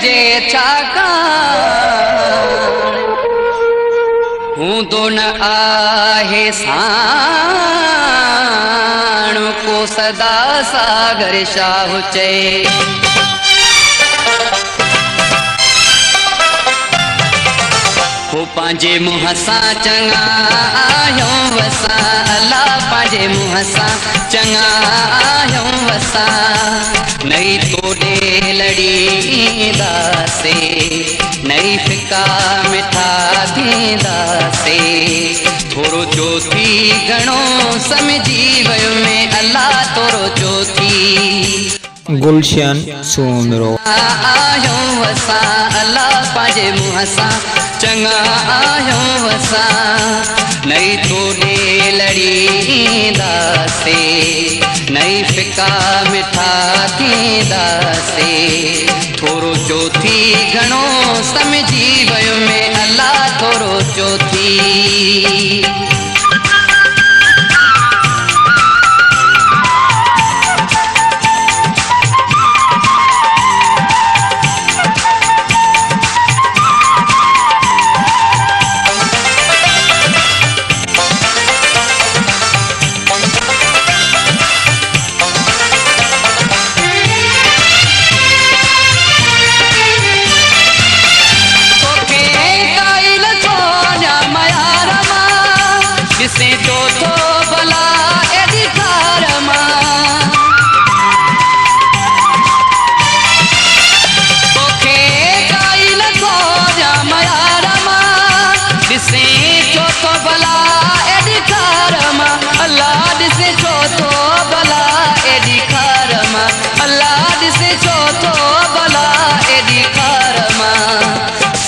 जे छाकाण हूंदो न आहे साण को सदा सागर शाह चए हो पंहिंजे मुंहं सां चङा आहियूं वसां अल्लाह पंहिंजे मुंहं सां चङा आहियूं वसां नई तोड़े लड़ींदासीं नई फिका मिठा थींदासीं थोरो जो थी घणो समझी वियो में अल्लाह थोरो जो थी गुलशन सोमरो आहियूं वसां अल्लाह पंहिंजे मुंहं सां चङा आहियूं वसां नई तोड़े लड़ींदासीं नई फिका मिठा थींदासीं थोरो जो थी घणो समझी वियो में अल्लाह थोरो जो थी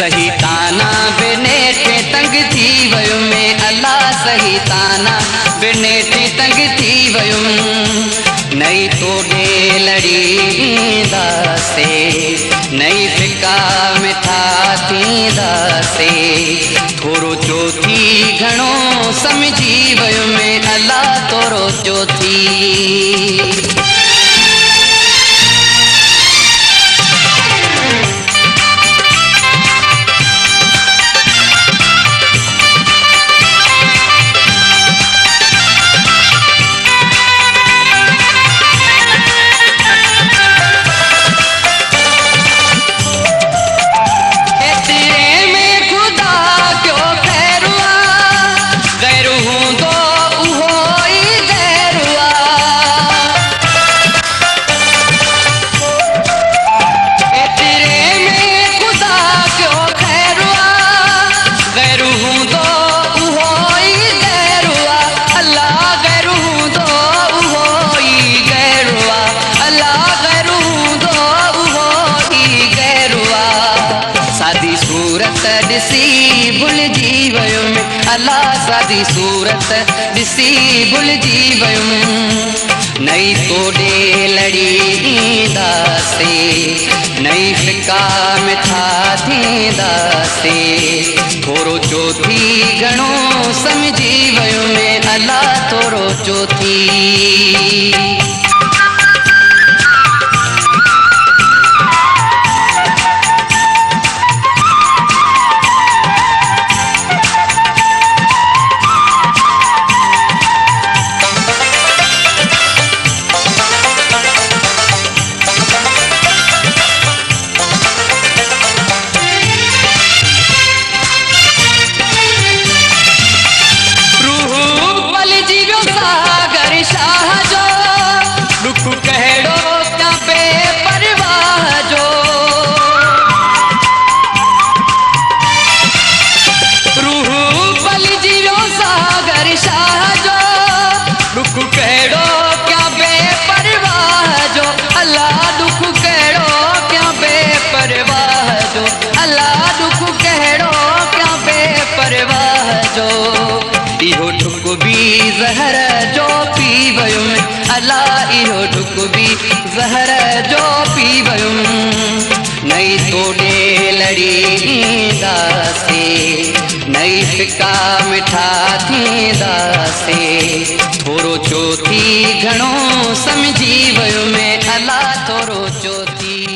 सही ताना बिने टे तंग थी वयो में अल्लाह सही ताना बिने टे तंग थी वयो नई तोड़े लड़ींदासीं नई फिका मिठा थींदासीं थोरो जो थी घणो समझी वयो में अल्लाह थोरो जो थी अल्लाह सादी सूरत ॾिसी भुलिजी वियुमि नई तोड़े लड़ींदासीं नई फिका मिठा थींदासीं थोरो जो थी घणो समझी वियो में अल्लाह थोरो जो थी इहो ढुक भी ज़हर जो पी वयुमि अल्लाह इहो ढुक भी ज़हर जो पी वयुमि नई तोड़े लड़ींदासीं नई फिका मिठा थींदासीं थोरो जो थी घणो समझी वियो में अल्लाह थोरो जो थी